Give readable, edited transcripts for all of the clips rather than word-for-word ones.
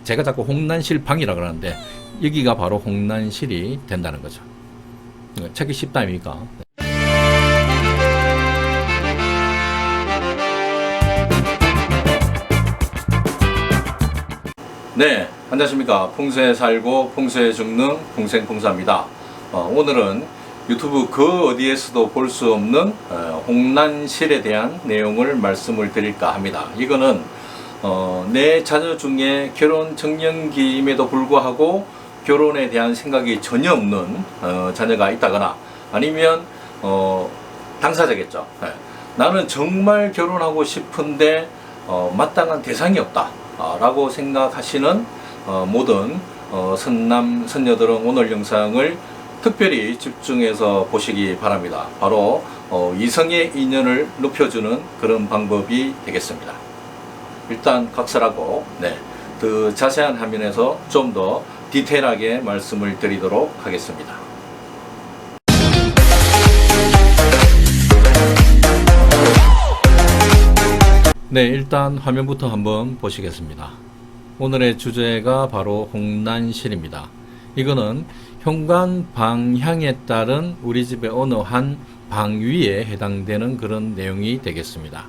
제가 자꾸 홍난실 방이라 그러는데 여기가 바로 홍난실이 된다는 거죠. 찾기 쉽다 아닙니까? 네, 안녕하십니까. 풍수에 살고 풍수에 죽는 풍생풍사입니다. 오늘은 유튜브 그 어디에서도 볼 수 없는 홍난실에 대한 내용을 말씀을 드릴까 합니다. 이거는 내 자녀 중에 결혼 적령기임에도 불구하고 결혼에 대한 생각이 전혀 없는 자녀가 있다거나 아니면 당사자겠죠. 나는 정말 결혼하고 싶은데 마땅한 대상이 없다 라고 생각하시는 모든 선남 선녀들은 오늘 영상을 특별히 집중해서 보시기 바랍니다. 바로 이성의 인연을 높여주는 그런 방법이 되겠습니다. 일단 각설하고 더 자세한 화면에서 좀 더 디테일하게 말씀을 드리도록 하겠습니다. 네, 일단 화면부터 한번 보시겠습니다. 오늘의 주제가 바로 홍난실입니다. 이거는 현관 방향에 따른 우리 집의 어느 한 방 위에 해당되는 그런 내용이 되겠습니다.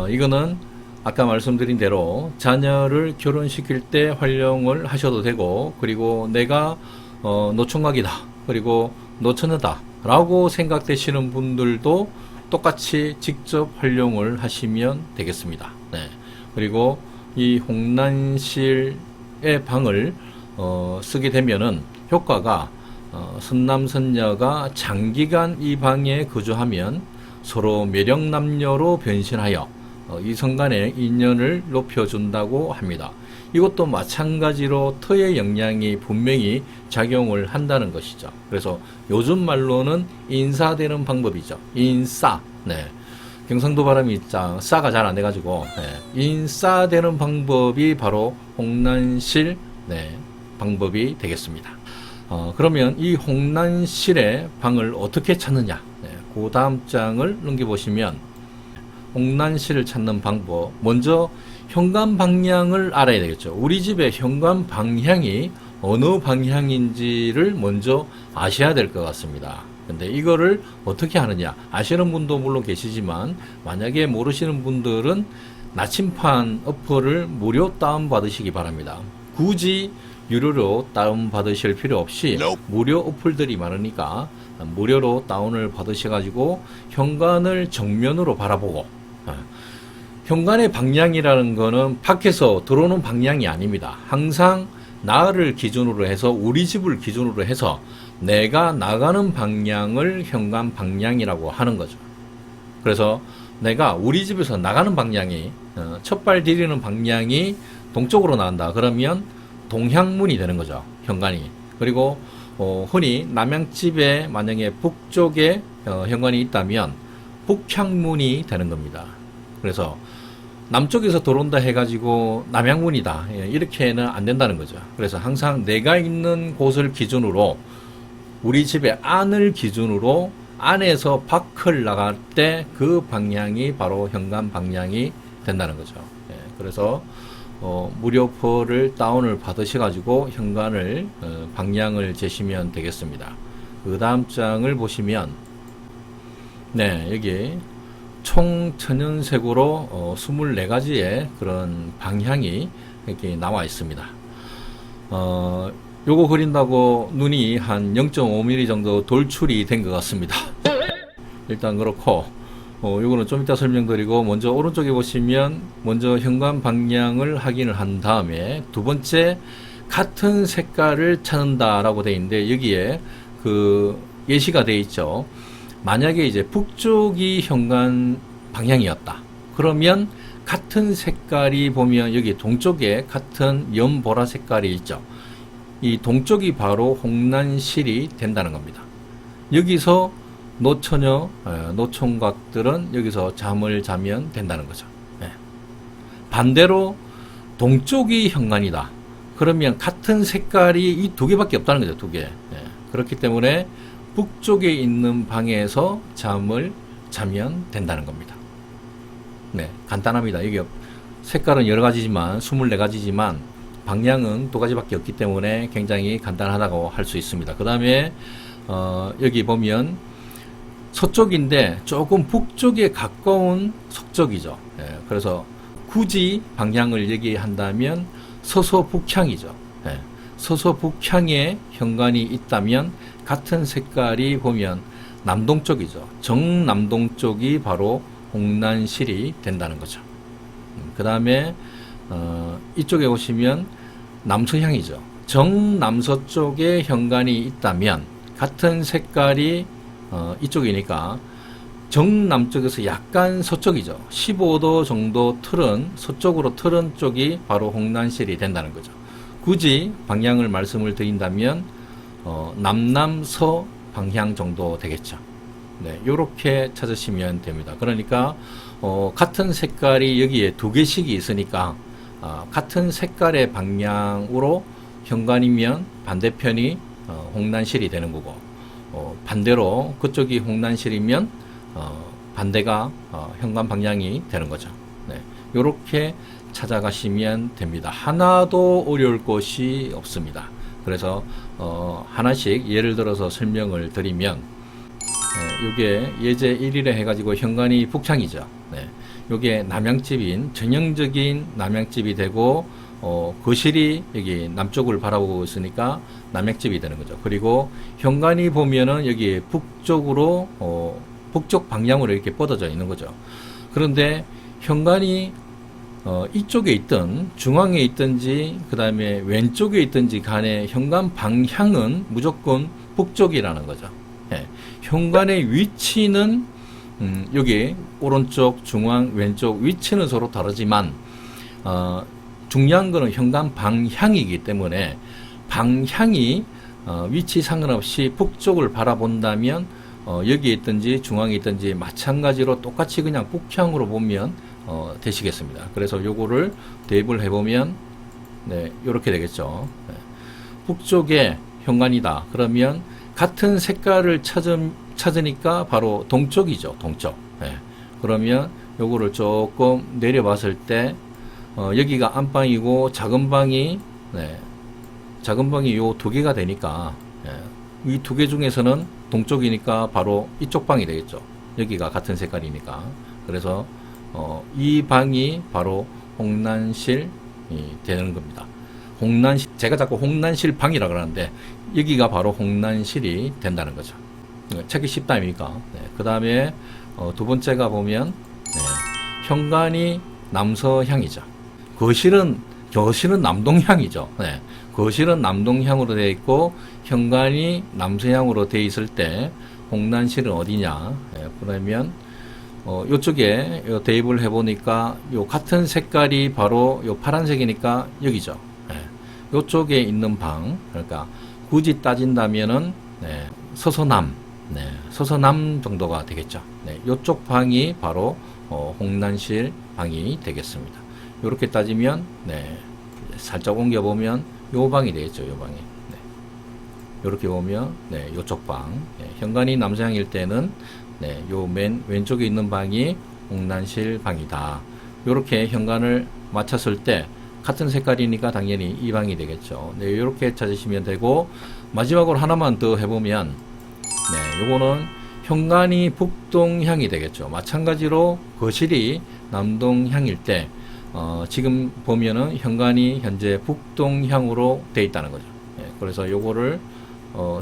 이거는 아까 말씀드린 대로 자녀를 결혼시킬 때 활용을 하셔도 되고, 그리고 내가 노총각이다, 그리고 노처녀다 라고 생각되시는 분들도 똑같이 직접 활용을 하시면 되겠습니다. 그리고 이 홍난실의 방을 쓰게 되면은 효과가 선남 선녀가 장기간 이 방에 거주하면 서로 매력남녀로 변신하여 이성 간의 인연을 높여준다고 합니다. 이것도 마찬가지로 터의 영향이 분명히 작용을 한다는 것이죠. 그래서 요즘 말로는 인싸되는 방법이죠. 인싸. 경상도 발음이 싸가 잘 안 돼가지고 인싸되는 방법이 바로 홍난실 방법이 되겠습니다. 그러면 이 홍난실의 방을 어떻게 찾느냐? 그 다음 장을 넘겨보시면 홍난실을 찾는 방법, 먼저 현관 방향을 알아야 되겠죠. 우리 집의 현관 방향이 어느 방향인지를 먼저 아셔야 될 것 같습니다. 근데 이거를 어떻게 하느냐? 아시는 분도 물론 계시지만 만약에 모르시는 분들은 나침판 어플을 무료 다운받으시기 바랍니다. 굳이 유료로 다운받으실 필요 없이 무료 어플들이 많으니까 무료로 다운을 받으셔가지고 현관을 정면으로 바라보고, 현관의 방향이라는 거는 밖에서 들어오는 방향이 아닙니다. 항상 나를 기준으로 해서, 우리 집을 기준으로 해서 내가 나가는 방향을 현관 방향이라고 하는 거죠. 그래서 내가 우리 집에서 나가는 방향이, 첫발 디디는 방향이 동쪽으로 나간다 그러면 동향문이 되는 거죠, 현관이. 그리고 흔히 남양집에 만약에 북쪽에 현관이 있다면 북향문이 되는 겁니다. 그래서 남쪽에서 들어온다 해가지고 남향문이다 이렇게는 안 된다는 거죠. 그래서 항상 내가 있는 곳을 기준으로, 우리 집의 안을 기준으로 안에서 밖을 나갈 때 그 방향이 바로 현관 방향이 된다는 거죠. 그래서 무료 어플을 다운을 받으셔가지고 현관을 방향을 재시면 되겠습니다. 그 다음 장을 보시면 여기 총 천연색으로 24가지의 그런 방향이 이렇게 나와 있습니다. 요거 그린다고 눈이 한 0.5mm 정도 돌출이 된 것 같습니다. 일단 그렇고, 요거는 좀 이따 설명드리고, 먼저 오른쪽에 보시면 먼저 현관 방향을 확인을 한 다음에 두 번째 같은 색깔을 찾는다 라고 되어 있는데, 여기에 그 예시가 되어 있죠. 만약에 이제 북쪽이 현관 방향이었다 그러면 같은 색깔이 보면 여기 동쪽에 같은 연보라 색깔이 있죠. 이 동쪽이 바로 홍난실이 된다는 겁니다. 여기서 노처녀, 노총각들은 여기서 잠을 자면 된다는 거죠. 반대로 동쪽이 현관이다 그러면 같은 색깔이 이 두 개밖에 없다는 거죠. 두 개. 그렇기 때문에 북쪽에 있는 방에서 잠을 자면 된다는 겁니다. 간단합니다. 이게 색깔은 여러 가지지만 24가지지만 방향은 두 가지밖에 없기 때문에 굉장히 간단하다고 할 수 있습니다. 그 다음에 여기 보면 서쪽인데 조금 북쪽에 가까운 서쪽이죠. 예, 그래서 굳이 방향을 얘기한다면 서서북향이죠. 예, 서서북향에 현관이 있다면 같은 색깔이 보면 남동쪽이죠. 정남동쪽이 바로 홍난실이 된다는 거죠. 그 다음에 이쪽에 오시면 남서향이죠. 정남서쪽에 현관이 있다면 같은 색깔이 이쪽이니까 정남쪽에서 약간 서쪽이죠. 15도 정도 틀은 서쪽으로 틀은 쪽이 바로 홍난실이 된다는 거죠. 굳이 방향을 말씀을 드린다면 남남서 방향 정도 되겠죠. 네, 요렇게 찾으시면 됩니다. 그러니까 같은 색깔이 여기에 두 개씩이 있으니까 같은 색깔의 방향으로 현관이면 반대편이 홍난실이 되는 거고, 반대로 그쪽이 홍난실이면 반대가 현관 방향이 되는 거죠. 네, 요렇게 찾아가시면 됩니다. 하나도 어려울 것이 없습니다. 그래서 하나씩 예를 들어서 설명을 드리면, 요게 예제 1일에 해가지고 현관이 북창이죠. 네, 요게 남향집인 전형적인 남향집이 되고 거실이 여기 남쪽을 바라보고 있으니까 남향집이 되는 거죠. 그리고 현관이 보면은 여기 북쪽으로 북쪽 방향으로 이렇게 뻗어져 있는 거죠. 그런데 현관이 이쪽에 있든 중앙에 있든지 그 다음에 왼쪽에 있든지 간에 현관 방향은 무조건 북쪽이라는 거죠. 예, 현관의 위치는 여기 오른쪽, 중앙, 왼쪽 위치는 서로 다르지만 중요한 거는 현관 방향이기 때문에 방향이 위치 상관없이 북쪽을 바라본다면 여기에 있든지 중앙에 있든지 마찬가지로 똑같이 그냥 북향으로 보면 되시겠습니다. 그래서 요거를 대입을 해보면 네, 요렇게 되겠죠. 네. 북쪽에 현관이다. 그러면 같은 색깔을 찾으니까 바로 동쪽이죠. 동쪽. 네. 그러면 요거를 조금 내려봤을 때 여기가 안방이고 작은 방이 작은 방이 요 두 개가 되니까 이 두 개 중에서는 동쪽이니까 바로 이쪽 방이 되겠죠. 여기가 같은 색깔이니까. 그래서 이 방이 바로 홍난실이 되는 겁니다. 홍난실, 제가 자꾸 홍난실 방이라 그러는데 여기가 바로 홍난실이 된다는 거죠. 찾기 쉽다니까. 네. 그 다음에 두 번째가 보면 현관이 남서향이죠. 거실은 남동향이죠. 네. 거실은 남동향으로 되어 있고 현관이 남서향으로 되어 있을 때 홍난실은 어디냐? 네. 그러면 요쪽에 대입을 해보니까 요 같은 색깔이 바로 요 파란색이니까 여기죠. 네. 요쪽에 있는 방, 그러니까 굳이 따진다면은 서서남, 서서남 정도가 되겠죠. 네. 요쪽 방이 바로 홍난실 방이 되겠습니다. 요렇게 따지면 살짝 옮겨 보면 요 방이 되겠죠. 요 방이. 요렇게 보면 요쪽 방. 현관이 남서향일 때는 요 맨 왼쪽에 있는 방이 홍난실 방이다. 요렇게 현관을 맞췄을 때 같은 색깔이니까 당연히 이 방이 되겠죠. 요렇게 찾으시면 되고, 마지막으로 하나만 더 해보면 요거는 현관이 북동향이 되겠죠. 마찬가지로 거실이 남동향일 때 지금 보면은 현관이 현재 북동향으로 되어 있다는 거죠. 그래서 요거를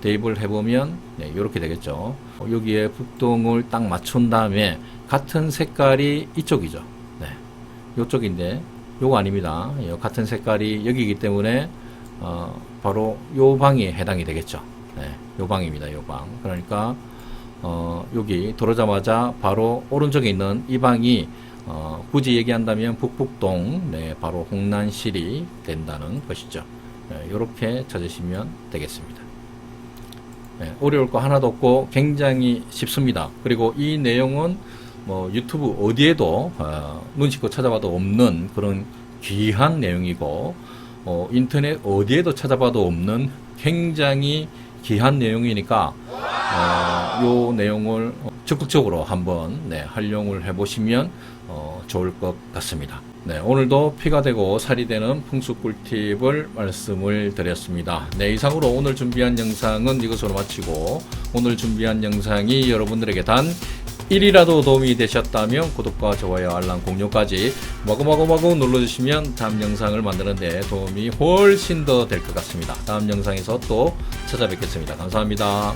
대입을 해보면 이렇게 되겠죠. 여기에 북동을 딱 맞춘 다음에 같은 색깔이 이쪽이죠. 이쪽인데 요거 아닙니다. 같은 색깔이 여기이기 때문에 바로 요 방에 해당이 되겠죠. 요 방입니다. 요 방. 그러니까 여기 들어오자마자 바로 오른쪽에 있는 이 방이 굳이 얘기한다면 북북동, 바로 홍난실이 된다는 것이죠. 이렇게 찾으시면 되겠습니다. 어려울 거 하나도 없고 굉장히 쉽습니다. 그리고 이 내용은 뭐 유튜브 어디에도 눈치껏 찾아봐도 없는 그런 귀한 내용이고 인터넷 어디에도 찾아봐도 없는 굉장히 귀한 내용이니까 요 내용을 적극적으로 한번 활용을 해보시면 좋을 것 같습니다. 네, 오늘도 피가 되고 살이 되는 풍수 꿀팁을 말씀을 드렸습니다. 네, 이상으로 오늘 준비한 영상은 이것으로 마치고, 오늘 준비한 영상이 여러분들에게 단 1이라도 도움이 되셨다면 구독과 좋아요, 알람 공유까지 마구마구 눌러주시면 다음 영상을 만드는 데 도움이 훨씬 더 될 것 같습니다. 다음 영상에서 또 찾아뵙겠습니다. 감사합니다.